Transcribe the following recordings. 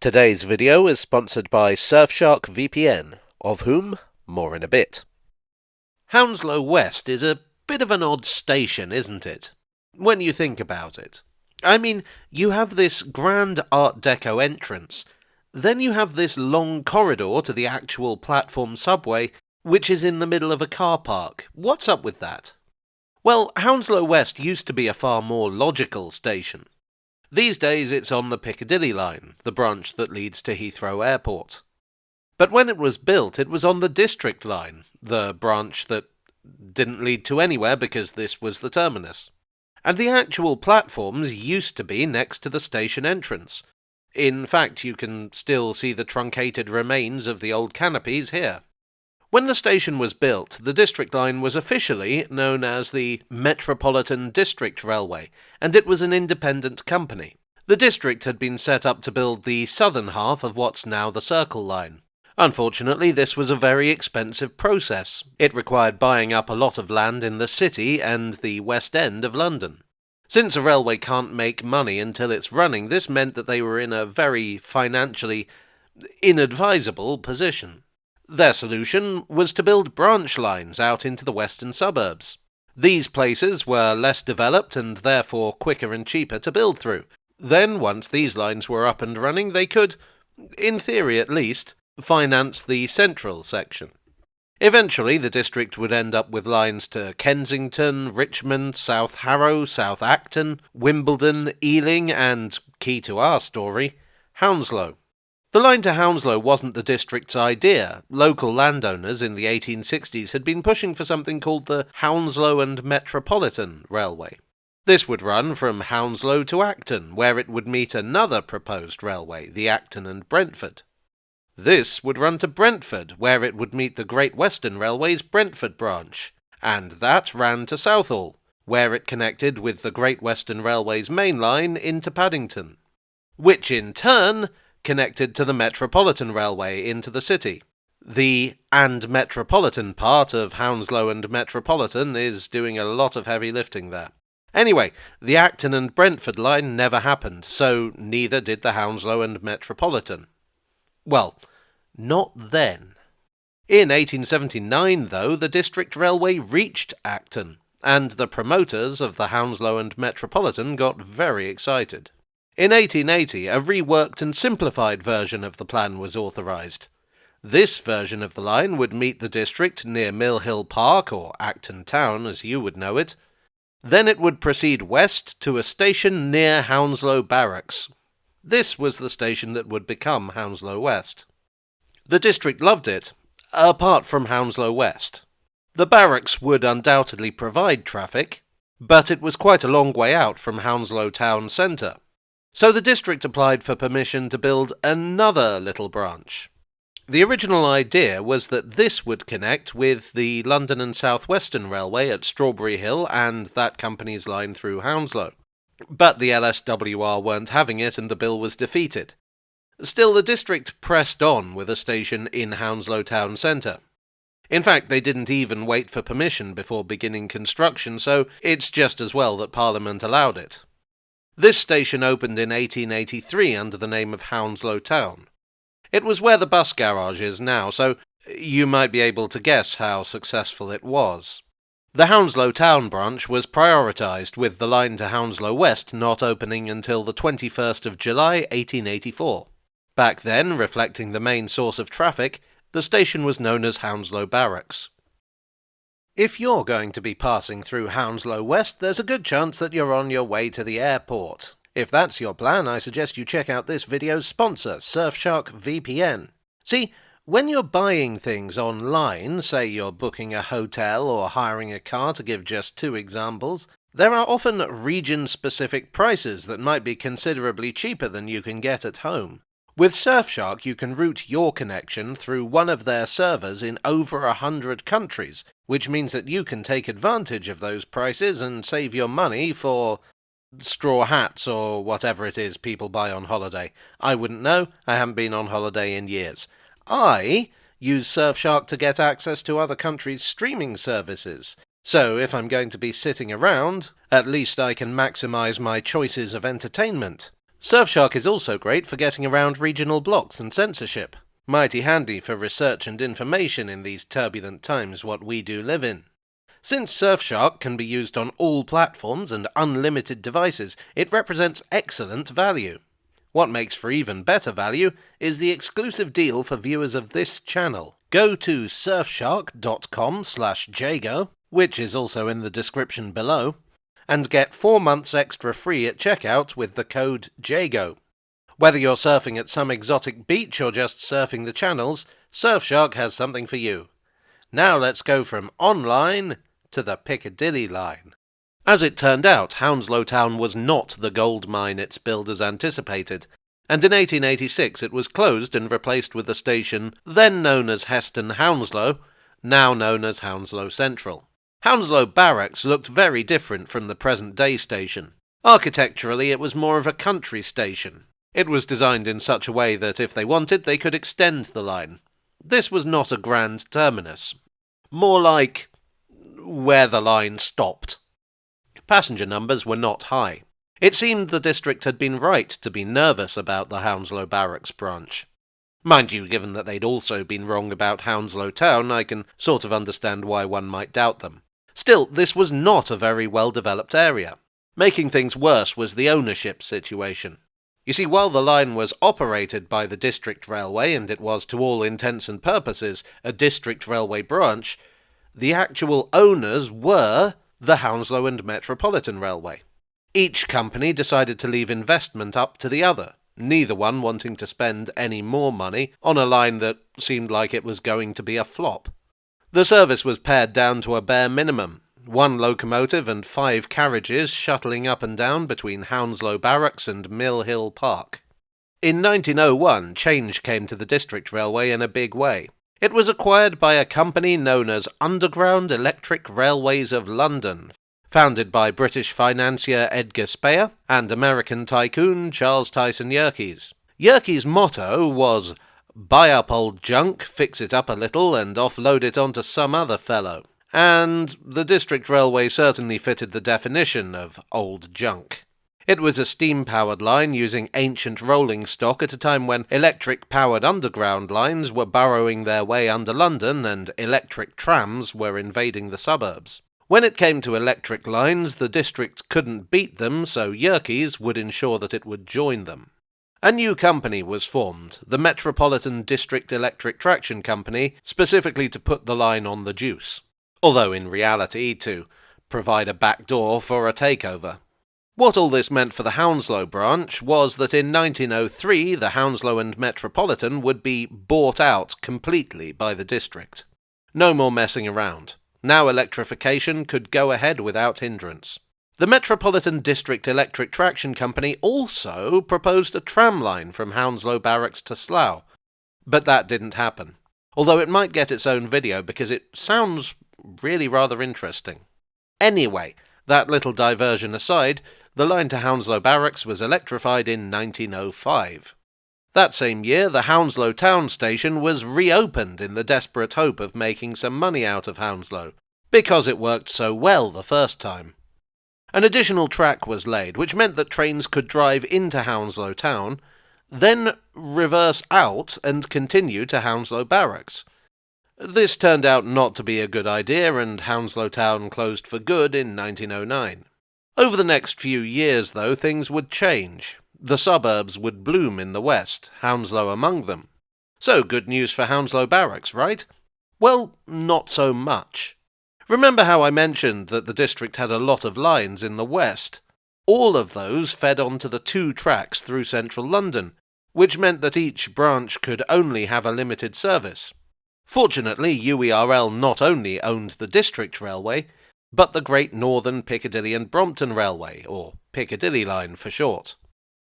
Today's video is sponsored by Surfshark VPN, of whom more in a bit. Hounslow West is a bit of an odd station, isn't it? When you think about it. I mean, you have this grand Art Deco entrance, then you have this long corridor to the actual platform subway, which is in the middle of a car park. What's up with that? Well, Hounslow West used to be a far more logical station. These days it's on the Piccadilly line, the branch that leads to Heathrow Airport. But when it was built, it was on the District line, the branch that didn't lead to anywhere because this was the terminus. And the actual platforms used to be next to the station entrance. In fact, you can still see the truncated remains of the old canopies here. When the station was built, the District Line was officially known as the Metropolitan District Railway, and it was an independent company. The district had been set up to build the southern half of what's now the Circle Line. Unfortunately, this was a very expensive process. It required buying up a lot of land in the city and the West End of London. Since a railway can't make money until it's running, this meant that they were in a very financially inadvisable position. Their solution was to build branch lines out into the western suburbs. These places were less developed and therefore quicker and cheaper to build through. Then, once these lines were up and running, they could, in theory at least, finance the central section. Eventually, the district would end up with lines to Kensington, Richmond, South Harrow, South Acton, Wimbledon, Ealing, and, key to our story, Hounslow. The line to Hounslow wasn't the district's idea. Local landowners in the 1860s had been pushing for something called the Hounslow and Metropolitan Railway. This would run from Hounslow to Acton, where it would meet another proposed railway, the Acton and Brentford. This would run to Brentford, where it would meet the Great Western Railway's Brentford branch, and that ran to Southall, where it connected with the Great Western Railway's main line into Paddington, which in turn connected to the Metropolitan Railway into the city. The and Metropolitan part of Hounslow and Metropolitan is doing a lot of heavy lifting there. Anyway, the Acton and Brentford line never happened, so neither did the Hounslow and Metropolitan. Well, not then. In 1879, though, the District Railway reached Acton, and the promoters of the Hounslow and Metropolitan got very excited. In 1880, a reworked and simplified version of the plan was authorised. This version of the line would meet the district near Mill Hill Park, or Acton Town as you would know it. Then it would proceed west to a station near Hounslow Barracks. This was the station that would become Hounslow West. The district loved it, apart from Hounslow West. The barracks would undoubtedly provide traffic, but it was quite a long way out from Hounslow town centre. So the district applied for permission to build another little branch. The original idea was that this would connect with the London and South Western Railway at Strawberry Hill and that company's line through Hounslow. But the LSWR weren't having it and the bill was defeated. Still, the district pressed on with a station in Hounslow town centre. In fact, they didn't even wait for permission before beginning construction, so it's just as well that Parliament allowed it. This station opened in 1883 under the name of Hounslow Town. It was where the bus garage is now, so you might be able to guess how successful it was. The Hounslow Town branch was prioritised, with the line to Hounslow West not opening until the 21st of July 1884. Back then, reflecting the main source of traffic, the station was known as Hounslow Barracks. If you're going to be passing through Hounslow West, there's a good chance that you're on your way to the airport. If that's your plan, I suggest you check out this video's sponsor, Surfshark VPN. See, when you're buying things online, say you're booking a hotel or hiring a car to give just two examples, there are often region-specific prices that might be considerably cheaper than you can get at home. With Surfshark, you can route your connection through one of their servers in over 100 countries, which means that you can take advantage of those prices and save your money for straw hats or whatever it is people buy on holiday. I wouldn't know, I haven't been on holiday in years. I use Surfshark to get access to other countries' streaming services. So if I'm going to be sitting around, at least I can maximise my choices of entertainment. Surfshark is also great for getting around regional blocks and censorship. Mighty handy for research and information in these turbulent times what we do live in. Since Surfshark can be used on all platforms and unlimited devices, it represents excellent value. What makes for even better value is the exclusive deal for viewers of this channel. Go to surfshark.com/jago, which is also in the description below, and get 4 months extra free at checkout with the code JAGO. Whether you're surfing at some exotic beach or just surfing the channels, Surfshark has something for you. Now let's go from online to the Piccadilly line. As it turned out, Hounslow Town was not the gold mine its builders anticipated, and in 1886 it was closed and replaced with the station then known as Heston Hounslow, now known as Hounslow Central. Hounslow Barracks looked very different from the present-day station. Architecturally, it was more of a country station. It was designed in such a way that if they wanted, they could extend the line. This was not a grand terminus. More like where the line stopped. Passenger numbers were not high. It seemed the district had been right to be nervous about the Hounslow Barracks branch. Mind you, given that they'd also been wrong about Hounslow Town, I can sort of understand why one might doubt them. Still, this was not a very well-developed area. Making things worse was the ownership situation. You see, while the line was operated by the District Railway, and it was to all intents and purposes a District Railway branch, the actual owners were the Hounslow and Metropolitan Railway. Each company decided to leave investment up to the other, neither one wanting to spend any more money on a line that seemed like it was going to be a flop. The service was pared down to a bare minimum, 1 locomotive and 5 carriages shuttling up and down between Hounslow Barracks and Mill Hill Park. In 1901, change came to the District Railway in a big way. It was acquired by a company known as Underground Electric Railways of London, founded by British financier Edgar Speyer and American tycoon Charles Tyson Yerkes. Yerkes' motto was, "Buy up old junk, fix it up a little, and offload it onto some other fellow." And the District Railway certainly fitted the definition of old junk. It was a steam-powered line using ancient rolling stock at a time when electric-powered underground lines were burrowing their way under London and electric trams were invading the suburbs. When it came to electric lines, the district couldn't beat them, so Yerkes would ensure that it would join them. A new company was formed, the Metropolitan District Electric Traction Company, specifically to put the line on the juice. Although in reality to provide a backdoor for a takeover. What all this meant for the Hounslow branch was that in 1903 the Hounslow and Metropolitan would be bought out completely by the district. No more messing around. Now electrification could go ahead without hindrance. The Metropolitan District Electric Traction Company also proposed a tram line from Hounslow Barracks to Slough, but that didn't happen. Although it might get its own video because it sounds really rather interesting. Anyway, that little diversion aside, the line to Hounslow Barracks was electrified in 1905. That same year, the Hounslow Town Station was reopened in the desperate hope of making some money out of Hounslow, because it worked so well the first time. An additional track was laid, which meant that trains could drive into Hounslow Town, then reverse out and continue to Hounslow Barracks. This turned out not to be a good idea, and Hounslow Town closed for good in 1909. Over the next few years, though, things would change. The suburbs would bloom in the west, Hounslow among them. So good news for Hounslow Barracks, right? Well, not so much. Remember how I mentioned that the district had a lot of lines in the west? All of those fed onto the 2 tracks through central London, which meant that each branch could only have a limited service. Fortunately, UERL not only owned the District Railway, but the Great Northern Piccadilly and Brompton Railway, or Piccadilly Line for short.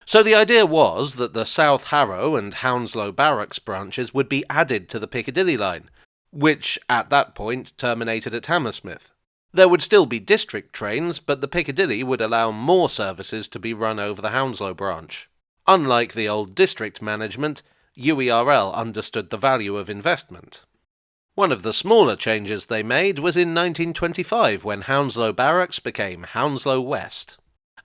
So the idea was that the South Harrow and Hounslow Barracks branches would be added to the Piccadilly Line, which at that point terminated at Hammersmith. There would still be district trains, but the Piccadilly would allow more services to be run over the Hounslow branch. Unlike the old district management, UERL understood the value of investment. One of the smaller changes they made was in 1925 when Hounslow Barracks became Hounslow West.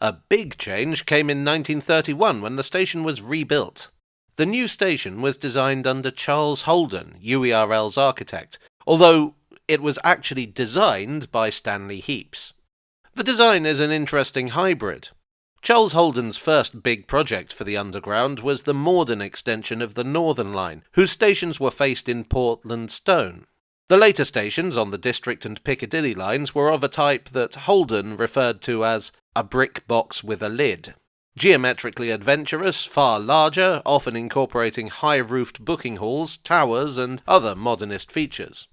A big change came in 1931 when the station was rebuilt. The new station was designed under Charles Holden, UERL's architect, although it was actually designed by Stanley Heaps. The design is an interesting hybrid. Charles Holden's first big project for the Underground was the Morden extension of the Northern Line, whose stations were faced in Portland stone. The later stations on the District and Piccadilly lines were of a type that Holden referred to as a brick box with a lid. Geometrically adventurous, far larger, often incorporating high-roofed booking halls, towers, and other modernist features.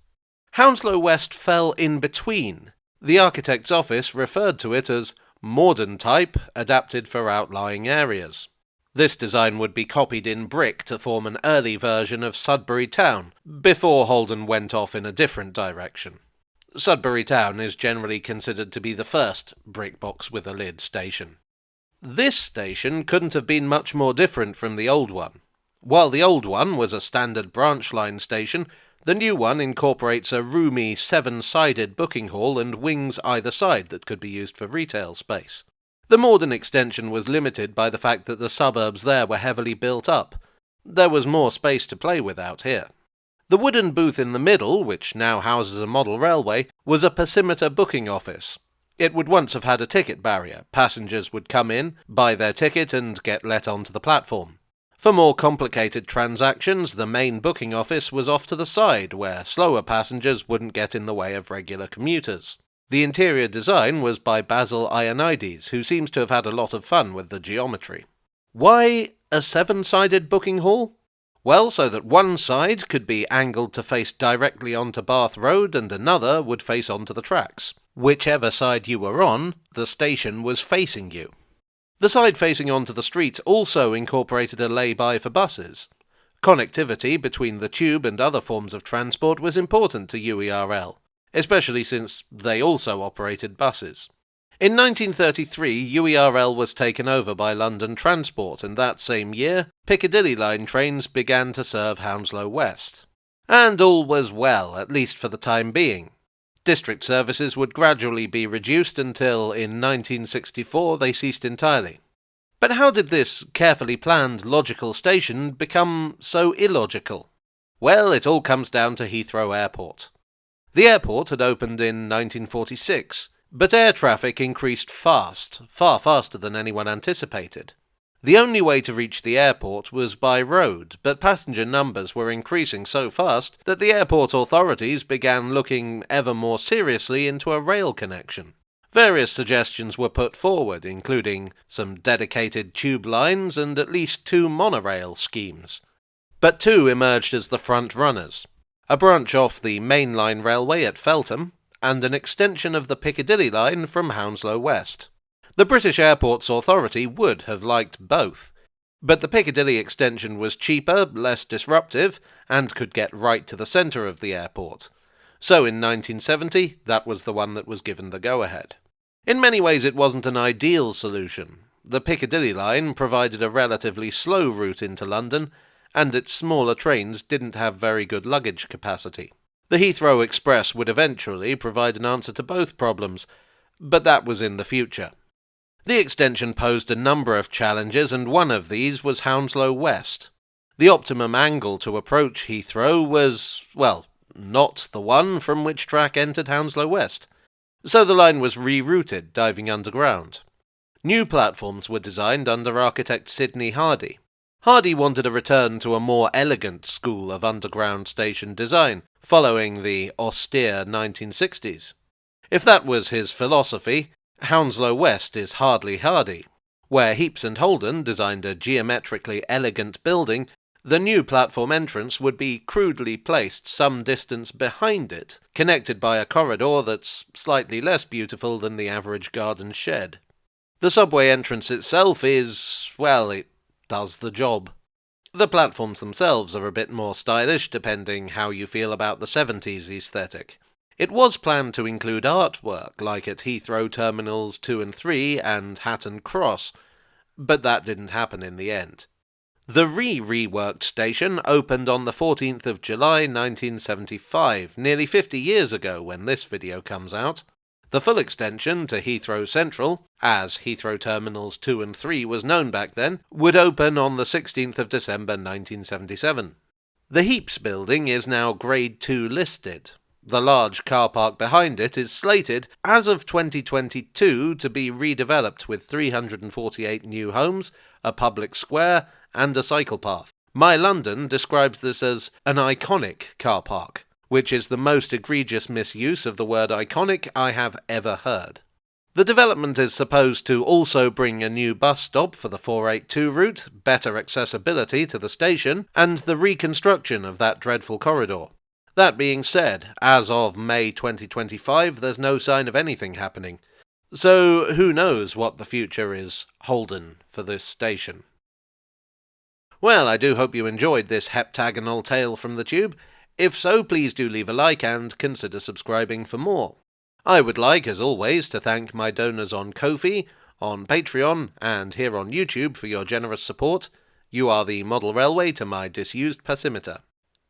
Hounslow West fell in between. The architect's office referred to it as Morden type, adapted for outlying areas. This design would be copied in brick to form an early version of Sudbury Town, before Holden went off in a different direction. Sudbury Town is generally considered to be the first brick box with a lid station. This station couldn't have been much more different from the old one. While the old one was a standard branch line station, the new one incorporates a roomy 7-sided booking hall and wings either side that could be used for retail space. The Morden extension was limited by the fact that the suburbs there were heavily built up. There was more space to play with out here. The wooden booth in the middle, which now houses a model railway, was a perimeter booking office. It would once have had a ticket barrier. Passengers would come in, buy their ticket, and get let onto the platform. For more complicated transactions, the main booking office was off to the side, where slower passengers wouldn't get in the way of regular commuters. The interior design was by Basil Ionides, who seems to have had a lot of fun with the geometry. Why a 7-sided booking hall? Well, so that one side could be angled to face directly onto Bath Road and another would face onto the tracks. Whichever side you were on, the station was facing you. The side facing onto the street also incorporated a lay-by for buses. Connectivity between the tube and other forms of transport was important to UERL, especially since they also operated buses. In 1933, UERL was taken over by London Transport, and that same year, Piccadilly line trains began to serve Hounslow West. And all was well, at least for the time being. District services would gradually be reduced until, in 1964, they ceased entirely. But how did this carefully planned, logical station become so illogical? Well, it all comes down to Heathrow Airport. The airport had opened in 1946, but air traffic increased fast, far faster than anyone anticipated. The only way to reach the airport was by road, but passenger numbers were increasing so fast that the airport authorities began looking ever more seriously into a rail connection. Various suggestions were put forward, including some dedicated tube lines and at least 2 monorail schemes. But 2 emerged as the front runners: a branch off the mainline railway at Feltham, and an extension of the Piccadilly line from Hounslow West. The British Airports Authority would have liked both, but the Piccadilly extension was cheaper, less disruptive, and could get right to the centre of the airport. So in 1970, that was the one that was given the go-ahead. In many ways it wasn't an ideal solution. The Piccadilly line provided a relatively slow route into London, and its smaller trains didn't have very good luggage capacity. The Heathrow Express would eventually provide an answer to both problems, but that was in the future. The extension posed a number of challenges, and one of these was Hounslow West. The optimum angle to approach Heathrow was, well, not the one from which track entered Hounslow West. So the line was rerouted, diving underground. New platforms were designed under architect Sidney Hardy. Hardy wanted a return to a more elegant school of underground station design, following the austere 1960s. If that was his philosophy, Hounslow West is hardly Hardy. Where Heaps and Holden designed a geometrically elegant building, the new platform entrance would be crudely placed some distance behind it, connected by a corridor that's slightly less beautiful than the average garden shed. The subway entrance itself is, well, it does the job. The platforms themselves are a bit more stylish, depending how you feel about the 70s aesthetic. It was planned to include artwork, like at Heathrow Terminals 2 and 3 and Hatton Cross, but that didn't happen in the end. The reworked station opened on the 14th of July 1975, nearly 50 years ago when this video comes out. The full extension to Heathrow Central, as Heathrow Terminals 2 and 3 was known back then, would open on the 16th of December 1977. The Heaps building is now Grade 2 listed. The large car park behind it is slated, as of 2022, to be redeveloped with 348 new homes, a public square, and a cycle path. My London describes this as an iconic car park, which is the most egregious misuse of the word iconic I have ever heard. The development is supposed to also bring a new bus stop for the 482 route, better accessibility to the station, and the reconstruction of that dreadful corridor. That being said, as of May 2025, there's no sign of anything happening. So who knows what the future is Holden for this station. Well, I do hope you enjoyed this heptagonal tale from the tube. If so, please do leave a like and consider subscribing for more. I would like, as always, to thank my donors on Ko-fi, on Patreon, and here on YouTube for your generous support. You are the model railway to my disused passimeter.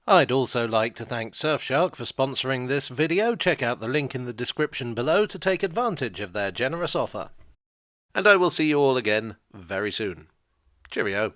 I'd also like to thank Surfshark for sponsoring this video. Check out the link in the description below to take advantage of their generous offer. And I will see you all again very soon. Cheerio.